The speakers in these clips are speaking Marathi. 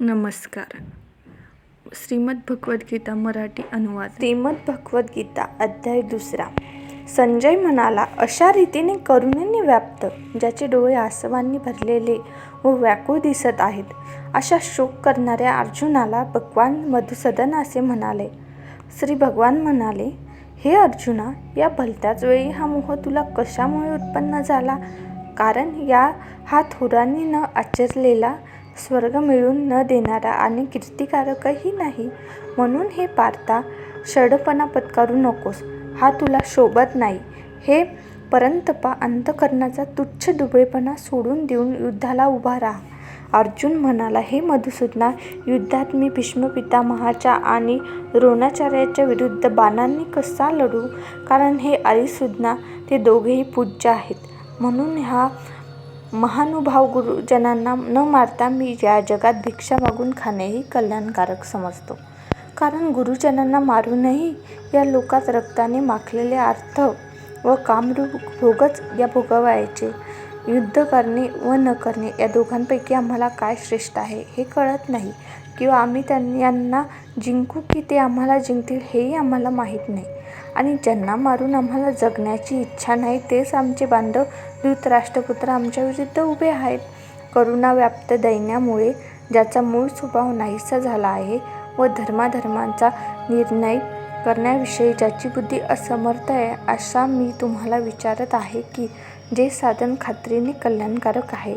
नमस्कार. श्रीमद्भगवद्गीता मराठी अनुवाद. श्रीमद्भगवद्गीता अध्याय 2. संजय म्हणाला, अशा रीतीने करुणेने व्याप्त, ज्याचे डोळे आसवांनी भरलेले व व्याकुळ दिसत आहेत, अशा शोक करणाऱ्या अर्जुनाला भगवान मधुसूदन असे म्हणाले. श्री भगवान म्हणाले, हे अर्जुना, या भलत्याच वेळी हा मोह तुला कशामुळे उत्पन्न झाला? कारण हा थोरांनी न आचरलेला, स्वर्ग मिळवून न देणारा आणि कीर्तिकारकही नाही. म्हणून हे पार्था, शहाणपणा पत्करू नकोस. हा तुला शोभत नाही. हे परंतपा, अंतःकरणाचा तुच्छ दुबळेपणा सोडून देऊन युद्धाला उभा राहा. अर्जुन म्हणाला, हे मधुसूदना, युद्धात मी भीष्म पितामहाच्या आणि द्रोणाचार्याच्या विरुद्ध बाणांनी कसा लढू? कारण हे अरिसूदना, ते दोघेही पूज्य आहेत. म्हणून ह्या महानुभाव गुरुजनांना न मारता मी या जगात भिक्षा मागून खाणेही कल्याणकारक समजतो. कारण गुरुजनांना मारूनही या लोकात रक्ताने माखलेले अर्थ व कामरूप भोगच या भोगावयाचे. युद्ध करणे व न करणे या दोघांपैकी आम्हाला काय श्रेष्ठ आहे हे कळत नाही, किंवा आम्ही यांना जिंकू की ते आम्हाला जिंकतील हेही आम्हाला माहीत नाही. आणि ज्यांना मारून आम्हाला जगण्याची इच्छा नाही, तेच आमचे बांधव धृतराष्ट्रपुत्र आमच्या विरुद्ध उभे आहेत. करुणाव्याप्त दैन्यामुळे ज्याचा मूळ स्वभाव नाहीसा झाला आहे व धर्माधर्मांचा निर्णय करण्याविषयी ज्याची बुद्धी असमर्थ आहे, असा मी तुम्हाला विचारत आहे की जे साधन खात्रीने कल्याणकारक आहे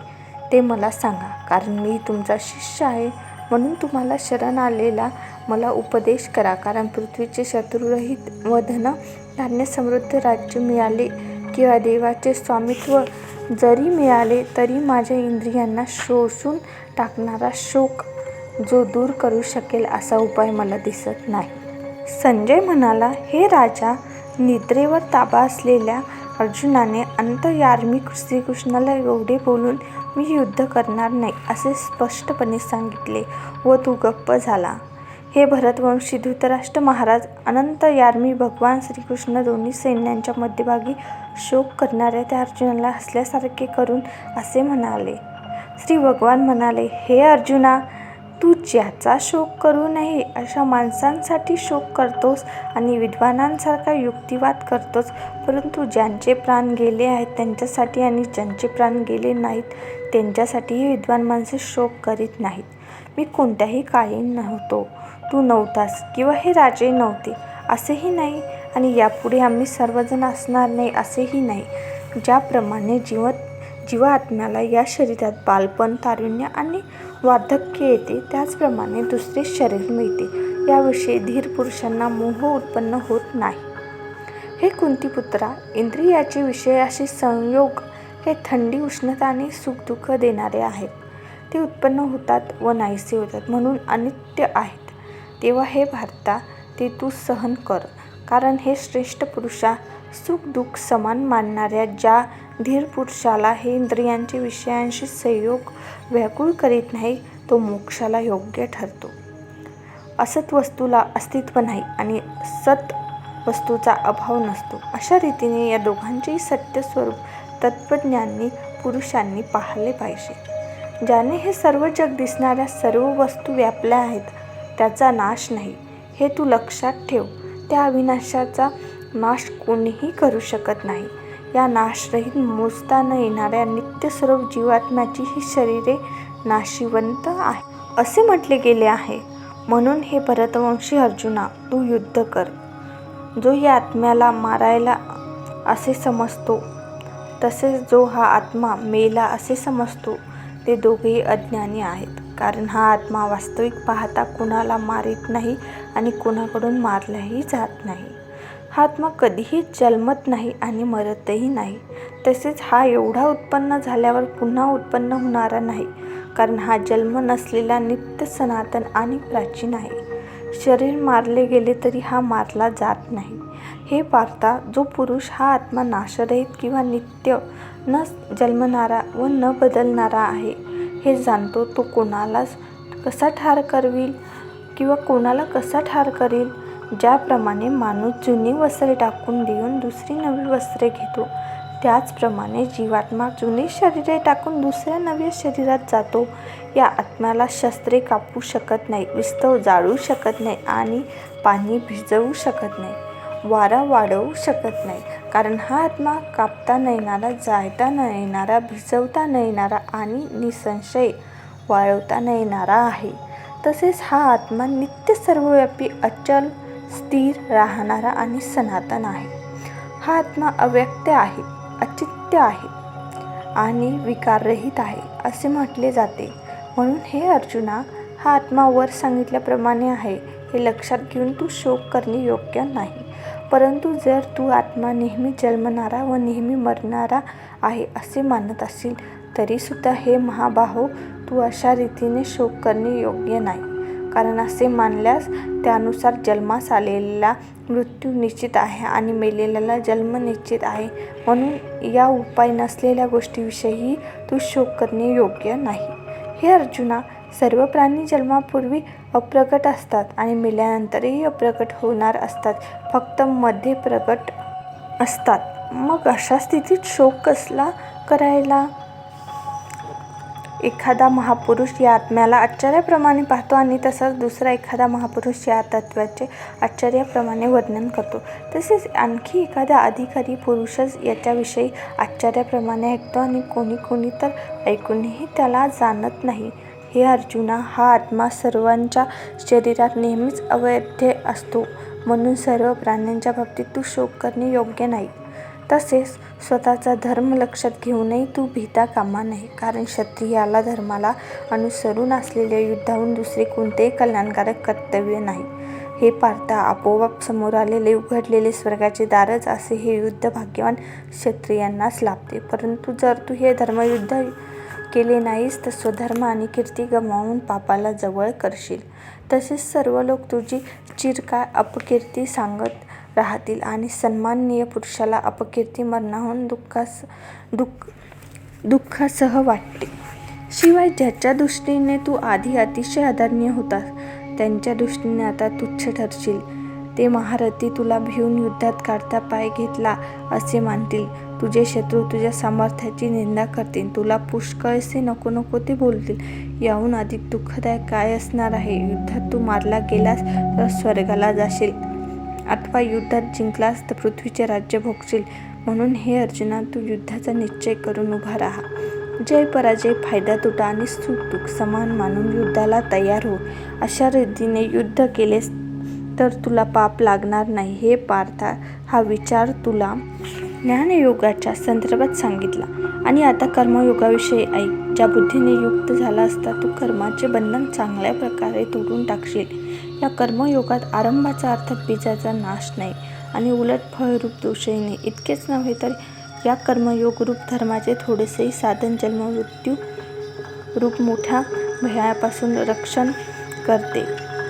ते मला सांगा. कारण मी तुमचा शिष्य आहे. म्हणून तुम्हाला शरण आलेला मला उपदेश करा. कारण पृथ्वीचे शत्रुरहित व धन धान्य समृद्ध राज्य मिळाले किंवा देवाचे स्वामित्व जरी मिळाले तरी माझ्या इंद्रियांना शोषून टाकणारा शोक जो दूर करू शकेल असा उपाय मला दिसत नाही. संजय म्हणाला, हे राजा, निद्रेवर ताबा असलेल्या अर्जुनाने अंतर्यामी श्रीकृष्णाला एवढे बोलून मी युद्ध करणार नाही असे स्पष्टपणे सांगितले व तो गप्प झाला. हे भरतवंशी धृतराष्ट्र महाराज, अनंतयामी भगवान श्रीकृष्ण दोन्ही सैन्यांच्या मध्यभागी शोक करणाऱ्या त्या अर्जुनाला हसल्यासारखे करून असे म्हणाले. श्री भगवान म्हणाले, हे अर्जुना, तू ज्याचा शोक करू नये अशा माणसांसाठी शोक करतोस आणि विद्वानांसारखा युक्तिवाद करतोस, परंतु ज्यांचे प्राण गेले आहेत त्यांच्यासाठी आणि ज्यांचे प्राण गेले नाहीत त्यांच्यासाठीही विद्वान माणसे शोक करीत नाहीत. मी कोणत्याही काळी नव्हतो, तू नव्हतास, किंवा हे राजे नव्हते असेही नाही, आणि यापुढे आम्ही सर्वजण असणार नाही असेही नाही. ज्याप्रमाणे जीवात्म्याला या शरीरात बालपण, तारुण्य आणि वार्धक्य येते, त्याचप्रमाणे दुसरे शरीर मिळते. याविषयी धीर पुरुषांना मोह उत्पन्न होत नाही. हे कुंतीपुत्रा, इंद्रियाचे विषयाशी संयोग हे थंडी, उष्णता आणि सुखदुःख देणारे आहेत. ते उत्पन्न होतात व नाहीसे होतात, म्हणून अनित्य आहेत. तेव्हा हे भारता, ते तू सहन कर. कारण हे श्रेष्ठ पुरुषा, सुख दुःख समान मानणाऱ्या ज्या धीर पुरुषाला हे इंद्रियांचे विषयांशी संयोग व्याकुळ करीत नाही, तो मोक्षाला योग्य ठरतो. असत वस्तूला अस्तित्व नाही आणि सत वस्तूचा अभाव नसतो. अशा रीतीने या दोघांचेही सत्य स्वरूप तत्त्वज्ञानी पुरुषांनी पाहिले पाहिजे. ज्याने हे सर्व जग दिसणाऱ्या सर्व वस्तू व्यापल्या आहेत, त्याचा नाश नाही, हे तू लक्षात ठेव. त्या अविनाशाचा नाश कोणीही करू शकत नाही. या नाशरहित, मोजता न येणाऱ्या नित्यस्वरूप जीवात्म्याची ही शरीरे नाशिवंत आहे असे म्हटले गेले आहे. म्हणून हे भरतवंशी अर्जुना, तू युद्ध कर. जो या आत्म्याला मारायला असे समजतो, तसेच जो हा आत्मा मेला असे समजतो, ते दोघेही अज्ञानी आहेत. कारण हा आत्मा वास्तविक पाहता कुणाला मारित नाही आणि कुणाकडून मारलाही जात नाही. हा आत्मा कधीही जन्मत नाही आणि मरतही नाही. तसेच हा एवढा उत्पन्न झाल्यावर पुन्हा उत्पन्न होणारा नाही, कारण हा जन्म नसलेला नित्य, सनातन आणि प्राचीन आहे. शरीर मारले गेले तरी हा मारला जात नाही. हे पार्था, जो पुरुष हा आत्मा नाशरहित किंवा नित्य, न जन्मणारा व न बदलणारा आहे हे जाणतो, तो कोणाला कसा ठार करविल किंवा कोणाला कसा ठार करील? ज्याप्रमाणे माणूस जुनी वस्त्रे टाकून देऊन दुसरी नवी वस्त्रे घेतो, त्याचप्रमाणे जीवात्मा जुने शरीरे टाकून दुसऱ्या नव्या शरीरात जातो. या आत्म्याला शस्त्रे कापू शकत नाही, विस्तव जाळू शकत नाही आणि पाणी भिजवू शकत नाही, वारा वाढवू शकत नाही. कारण हा आत्मा कापता न येणारा, जाळता न येणारा, भिजवता न येणारा आणि निसंशय वाळवता न येणारा आहे. तसेच हा आत्मा नित्य सर्वव्यापी, अचल, स्थिर, राहणारा आणि सनातन आहे. हा आत्मा अव्यक्त आहे, अचिंत्य आहे आणि विकाररहित आहे असे म्हटले जाते. म्हणून हे अर्जुना, हा आत्मा वर सांगितल्याप्रमाणे आहे हे लक्षात घेऊन तू शोक करणे योग्य नाही. परंतु जर तू आत्मा नेहमी जन्मणारा व नेहमी मरणारा आहे असे मानत असशील तरीसुद्धा हे महाबाहो, तू अशा रीतीने शोक करणे योग्य नाही. कारण असे मानल्यास त्यानुसार जन्मास आलेला मृत्यू निश्चित आहे आणि मेलेल्याला जन्म निश्चित आहे. म्हणून या उपाय नसलेल्या गोष्टीविषयी तू शोक करणे योग्य नाही. हे अर्जुना, सर्व प्राणी जन्मापूर्वी अप्रकट असतात आणि मेल्यानंतरही अप्रकट होणार असतात, फक्त मध्ये प्रकट असतात. मग अशा स्थितीत शोक कसला करायला? एखादा महापुरुष या आत्म्याला आश्चर्याप्रमाणे पाहतो आणि तसाच दुसरा एखादा महापुरुष या तत्त्वाचे आश्चर्याप्रमाणे वर्णन करतो. तसेच आणखी एखादा अधिकारी पुरुषच याच्याविषयी आश्चर्याप्रमाणे ऐकतो आणि कोणी तर ऐकूनही त्याला जाणत नाही. हे अर्जुना, हा आत्मा सर्वांच्या शरीरात नेहमीच अवैध असतो. म्हणून सर्व प्राण्यांच्या बाबतीत तू शोक करणे योग्य नाही. तसेच स्वतःचा धर्म लक्षात घेऊनही तू भीता कामा नये. कारण क्षत्रियाला धर्माला अनुसरून असलेल्या युद्धाहून दुसरे कोणतेही कल्याणकारक कर्तव्य नाही. हे पार्था, आपोआप समोर आलेले उघडलेले स्वर्गाचे दारच असे हे युद्ध भाग्यवान क्षत्रियांनाच लाभते. परंतु जर तू हे धर्मयुद्ध केले नाहीस तर स्वधर्म आणि कीर्ती गमावून पापाला जवळ करशील. तसेच सर्व लोक तुझी चिरकाळ अपकीर्ती सांगत राहतील आणि सन्माननीय पुरुषाला अपकीर्ती मरणाहून दुःखासह वाटते. शिवाय ज्याच्या दृष्टीने तू आधी अतिशय आदरणीय होतास त्यांच्या दृष्टीने आता तुच्छ ठरशील. ते महारथी तुला भिवून युद्धात काढता पाय घेतला असे मानतील. तुझे शत्रू तुझ्या सामर्थ्याची निंदा करतील, तुला पुष्कळसे नको ते बोलतील. याहून अधिक दुःखदायक काय असणार आहे? युद्धात तू मारला गेलास तर स्वर्गाला जाशील अथवा युद्धात जिंकलास तर पृथ्वीचे राज्य भोगशील. म्हणून हे अर्जुना, तू युद्धाचा निश्चय करून उभा राहा. जय पराजय, फायदा तोटा आणि सुख दुःख समान मानून युद्धाला तयार हो. अशा रीतीने युद्ध केलेस तर तुला पाप लागणार नाही. हे पार्था, हा विचार तुला ज्ञानयोगाच्या संदर्भात सांगितला. आणि आता कर्मयोगाविषयी ऐक. ज्या बुद्धीने युक्त झाला असता तू कर्माचे बंधन चांगल्या प्रकारे तोडून टाकशील. या कर्मयोगात आरंभाचा अर्थात बीजाचा नाश नाही आणि उलट फळरूप दोषही नाही. इतकेच नव्हे तर या कर्मयोग रूप धर्माचे थोडेसेही साधन जन्ममृत्यू रूप मोठ्या भयापासून रक्षण करते.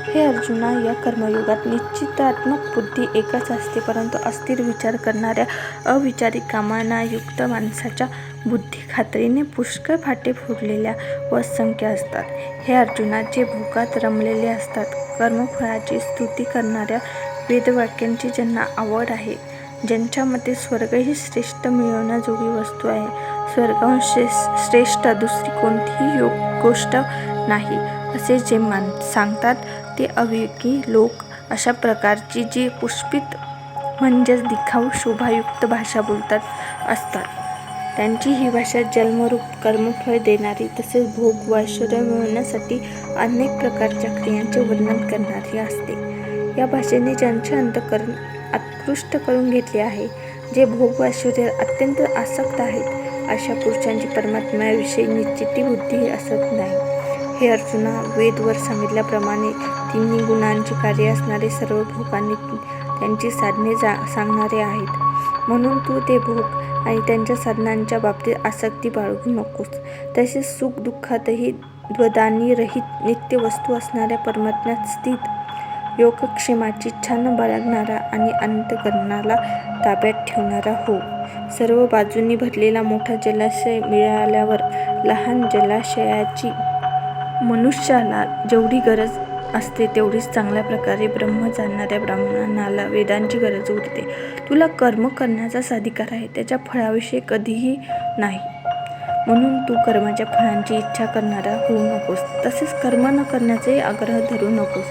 हे अर्जुना, या कर्मयोगात निश्चितात्मक बुद्धी एकच असते, परंतु अस्थिर विचार करणाऱ्या अविचारी कामांना युक्त माणसाच्या बुद्धी खात्रीने पुष्कळ फाटे फोडलेल्या व असंख्य असतात. हे अर्जुना, जे भोगात रमलेले असतात, कर्मफळाची स्तुती करणाऱ्या वेदवाक्यांची ज्यांना आवड आहे, ज्यांच्या मते स्वर्ग ही श्रेष्ठ मिळवण्याजोगी वस्तू आहे, स्वर्गाहून श्रेष्ठ दुसरी कोणतीही गोष्ट नाही असे जे सांगतात ते अविवेकी लोक अशा प्रकारची जी पुष्पित म्हणजेच दिखाऊ शोभायुक्त भाषा बोलतात असतात. त्यांची ही भाषा जन्मरूप कर्मफळ देणारी तसेच भोग व ऐश्वर्य मिळवण्यासाठी अनेक प्रकारच्या क्रियांचे वर्णन करणारी असते. या भाषेने ज्यांचे अंतःकरण उत्कृष्ट करून घेतले आहे, जे भोग व ऐश्वर्यात अत्यंत आसक्त आहेत, अशा पुरुषांची परमात्म्याविषयी निश्चिती बुद्धी असत नाही. हे अर्जुना, वेदवर सांगितल्याप्रमाणे तिन्ही गुणांची कार्य असणारे सर्व भोगांनी त्यांची साधने सांगणारे आहेत. म्हणून तू ते भोग आणि त्यांच्या साधनांच्या बाबतीत आसक्ती बाळगू नकोस. तसेच सुख दुःखातही द्वंद्वांनी रहित नित्य वस्तू असणाऱ्या परमात्म्यात स्थित, योगक्षेमाची इच्छा न बाळगणारा आणि अंतःकरणाला ताब्यात ठेवणारा हो. सर्व बाजूंनी भरलेला मोठा जलाशय मिळाल्यावर लहान जलाशयाची मनुष्याला जेवढी गरज असते तेवढीच चांगल्या प्रकारे ब्रह्म जाणणाऱ्या ब्राह्मणाला वेदांची गरज उरते. तुला कर्म करण्याचाच अधिकार आहे, त्याच्या फळाविषयी कधीही नाही. म्हणून तू कर्माच्या फळांची इच्छा करणारा होऊ नकोस. तसेच कर्म न करण्याचाही आग्रह धरू नकोस.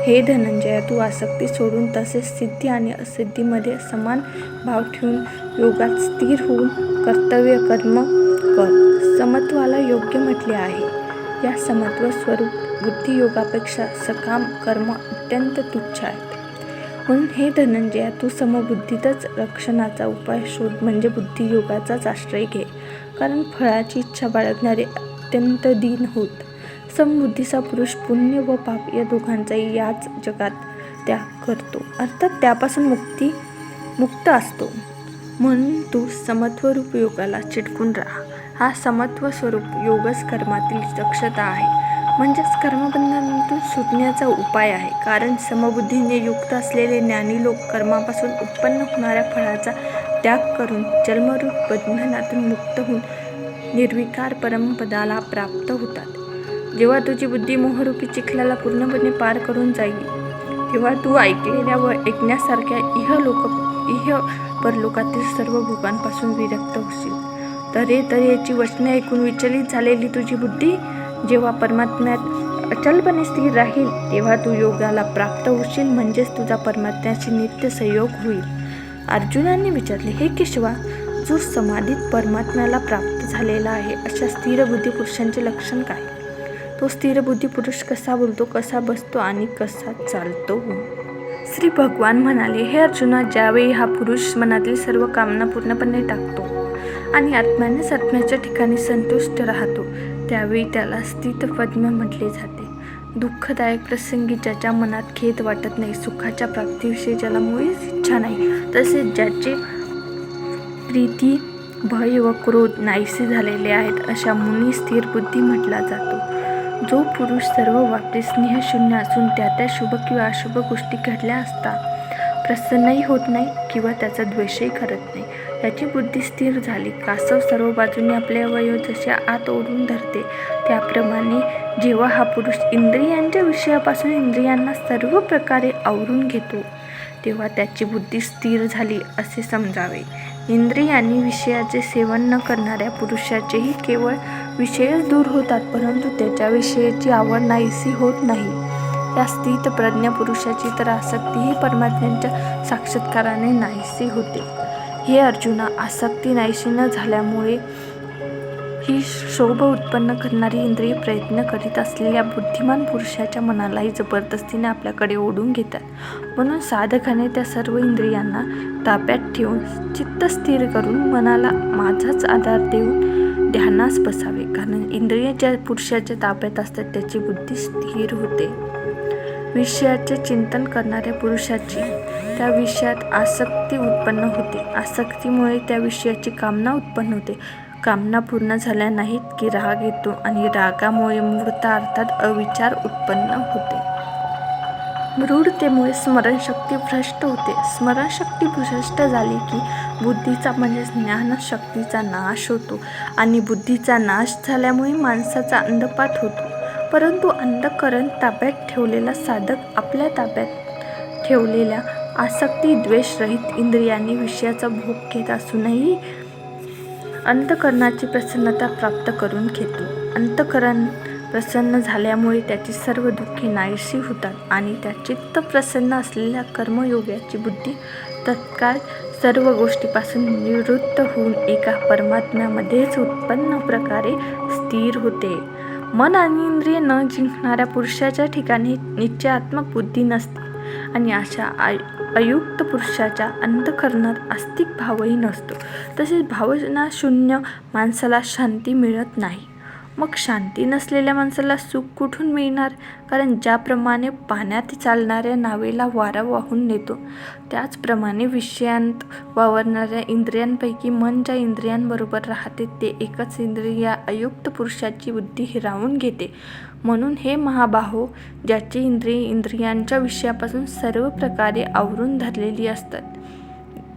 हे धनंजया, तू आसक्ती सोडून तसेच सिद्धी आणि असिद्धीमध्ये समान भाव ठेवून योगात स्थिर होऊन कर्तव्य कर्म कर. समत्वाला योग्य म्हटले आहे. या समत्व स्वरूप बुद्धियोगापेक्षा सकाम कर्म अत्यंत तुच्छ आहेत. म्हणून हे धनंजया, तू समबुद्धीतच रक्षणाचा उपाय शोध, म्हणजे बुद्धियोगाचाच आश्रय घे. कारण फळाची इच्छा बाळगणारे अत्यंत दीन होत. समबुद्धीचा पुरुष पुण्य व पाप या दोघांचाही याच जगात त्याग करतो, अर्थात त्यापासून मुक्त असतो. म्हणून तू समत्वरूप योगाला चिटकून राहा. हा समत्व स्वरूप योगच कर्मातील दक्षता आहे, म्हणजेच कर्मबंधनातून सुटण्याचा उपाय आहे. कारण समबुद्धीने युक्त असलेले ज्ञानी लोक कर्मापासून उत्पन्न होणाऱ्या फळाचा त्याग करून जन्मरूप बंधनातून मुक्त होऊन निर्विकार परमपदाला प्राप्त होतात. जेव्हा तुझी बुद्धी मोहरूपी चिखलाला पूर्णपणे पार करून जाईल, तेव्हा तू ऐकलेल्या व ऐकण्यासारख्या इह परलोकातील सर्व भोगांपासून विरक्त होशील. तऱ्हेतऱ्हेची वचने ऐकून विचलित झालेली तुझी बुद्धी जेव्हा परमात्म्यात अचलपणे स्थिर राहील, तेव्हा तू योगाला प्राप्त होशील, म्हणजेच तुझा परमात्म्याशी नित्य संयोग होईल. अर्जुनाने विचारले, हे केशवा, जो समाधीत परमात्म्याला प्राप्त झालेला आहे, अशा स्थिर बुद्धी पुरुषांचे लक्षण काय? तो स्थिर बुद्धी पुरुष कसा बोलतो, कसा बसतो आणि कसा चालतो? श्री भगवान म्हणाले, हे अर्जुना, ज्यावेळी हा पुरुष मनातील सर्व कामना पूर्णपणे टाकतो आणि आत्म्यानेच आत्म्याच्या ठिकाणी संतुष्ट राहतो, त्यावेळी त्याला स्थितप्रज्ञ म्हटले जाते. दुःखदायक प्रसंगी ज्याच्या मनात खेद वाटत नाही, सुखाच्या प्राप्तीविषयी ज्याला मुळीच इच्छा नाही, तसेच ज्याचे प्रीती भय व क्रोध नाहीसे झालेले आहेत, अशा मुनी स्थिर बुद्धी म्हटला जातो. जो पुरुष सर्व बाबतीत स्नेहशून्य असून त्या शुभ किंवा अशुभ गोष्टी घडल्या असता प्रसन्नही होत नाही किंवा त्याचा द्वेषही करत नाही, त्याची बुद्धी स्थिर झाली. कासव सर्व बाजूने आपले अवयव जसे आत ओढून धरते, त्याप्रमाणे जेव्हा हा पुरुष इंद्रियांच्या विषयापासून इंद्रियांना सर्व प्रकारे आवरून घेतो, तेव्हा त्याची बुद्धी स्थिर झाली असे समजावे. इंद्रियांनी विषयाचे सेवन न करणाऱ्या पुरुषाचेही केवळ विषयच दूर होतात, परंतु त्याच्याविषयीची आवड नाहीशी होत नाही. या स्थित प्रज्ञ पुरुषाची तर आसक्तीही परमात्म्याच्या साक्षात्काराने नाहीशी होते. हे अर्जुना, आसक्ती नाहीशी न झाल्यामुळे ही शोभ उत्पन्न करणारी इंद्रिय प्रयत्न करीत असलेल्या बुद्धिमान पुरुषाच्या मनालाही जबरदस्तीने आपल्याकडे ओढून घेतात. म्हणून साधकाने त्या सर्व इंद्रियांना ताब्यात ठेवून चित्त स्थिर करून मनाला माझाच आधार देऊन ध्यानास बसावे. कारण इंद्रिय ज्या पुरुषाच्या ताब्यात असतात त्याची बुद्धी स्थिर होते. विषयाचे चिंतन करणाऱ्या पुरुषाची त्या विषयात आसक्ती उत्पन्न होते. आसक्तीमुळे त्या विषयाची कामना उत्पन्न होते. कामना पूर्ण झाल्या नाहीत की राग येतो आणि रागामुळे मूढता अर्थात अविचार उत्पन्न होते. मूढतेमुळे स्मरणशक्ती भ्रष्ट होते. स्मरणशक्ती भ्रष्ट झाली की बुद्धीचा म्हणजे ज्ञानशक्तीचा नाश होतो आणि बुद्धीचा नाश झाल्यामुळे माणसाचा अंधपात होतो. परंतु अंधकरण ताब्यात ठेवलेला साधक आपल्या ताब्यात ठेवलेल्या आसक्ती द्वेषरहित इंद्रियांनी विषयाचा भोग घेत असूनही अंतःकरणाची प्रसन्नता प्राप्त करून घेतो. अंतःकरण प्रसन्न झाल्यामुळे त्याची सर्व दुःखे नाहीशी होतात आणि त्या चित्त प्रसन्न असलेल्या कर्मयोगाची बुद्धी तत्काळ सर्व गोष्टीपासून निवृत्त होऊन एका परमात्म्यामध्येच उत्पन्न प्रकारे स्थिर होते. मन आणि इंद्रिय न जिंकणाऱ्या पुरुषाच्या ठिकाणी निश्चयात्मक बुद्धी नसते आणि अशा अयुक्त पुरुषाच्या अंतःकरणात आस्तिक भावही नसतो. तसेच भावनाशून्य माणसाला शांती मिळत नाही. मग शांती नसलेल्या माणसाला सुख कुठून मिळणार? कारण ज्याप्रमाणे पाण्यात चालणाऱ्या नावेला वारा वाहून नेतो, त्याचप्रमाणे विषयांत वावरणाऱ्या इंद्रियांपैकी मन ज्या इंद्रियांबरोबर राहते ते एकच इंद्रिय अयुक्त पुरुषाची बुद्धी हिरावून घेते. म्हणून हे महाबाहो, ज्याची इंद्रिये इंद्रियांच्या विषयापासून सर्व प्रकारे आवरून धरलेली असतात,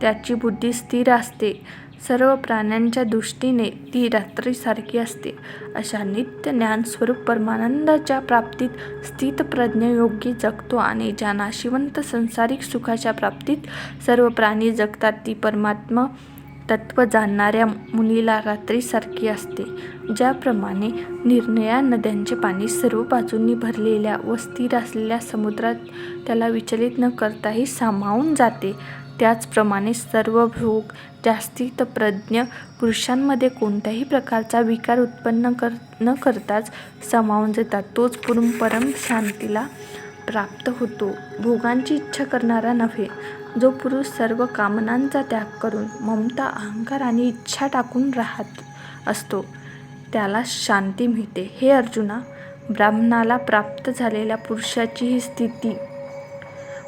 त्याची बुद्धी स्थिर असते. सर्व प्राण्यांच्या दृष्टीने ती रात्रीसारखी असते. अशा नित्य ज्ञानस्वरूप परमानंदाच्या प्राप्तीत स्थितप्रज्ञ योगी जगतो आणि ज्या नाशिवंत संसारिक सुखाच्या प्राप्तीत सर्व प्राणी जगतात ती परमात्मा तत्व जाणणाऱ्या मुनीला रात्रीसारखी असते. ज्याप्रमाणे निरनिळ्या नद्यांचे पाणी सर्व बाजूंनी भरलेल्या व स्थिर असलेल्या समुद्रात त्याला विचलित न करताही सामावून जाते, त्याचप्रमाणे सर्व भोग जास्तीत प्रज्ञ पुरुषांमध्ये कोणत्याही प्रकारचा विकार उत्पन्न न करताच सामावून जातात. तोच परम शांतीला प्राप्त होतो. भोगांची इच्छा करणारा नव्हे, जो पुरुष सर्व कामनांचा त्याग करून ममता, अहंकार आणि इच्छा टाकून राहत असतो त्याला शांती मिळते. हे अर्जुना, ब्राह्मणाला प्राप्त झालेल्या पुरुषाची ही स्थिती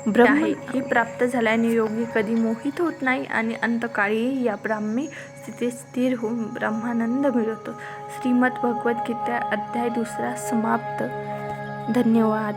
ब्रह्म आहे. ही प्राप्त झाल्याने योगी कधी मोहित होत नाही आणि अंतकाळी या ब्राह्मी स्थितीत स्थिर होऊन ब्रह्मानंद मिळवतो. श्रीमद् भगवद्गीता अध्याय 2 समाप्त. धन्यवाद.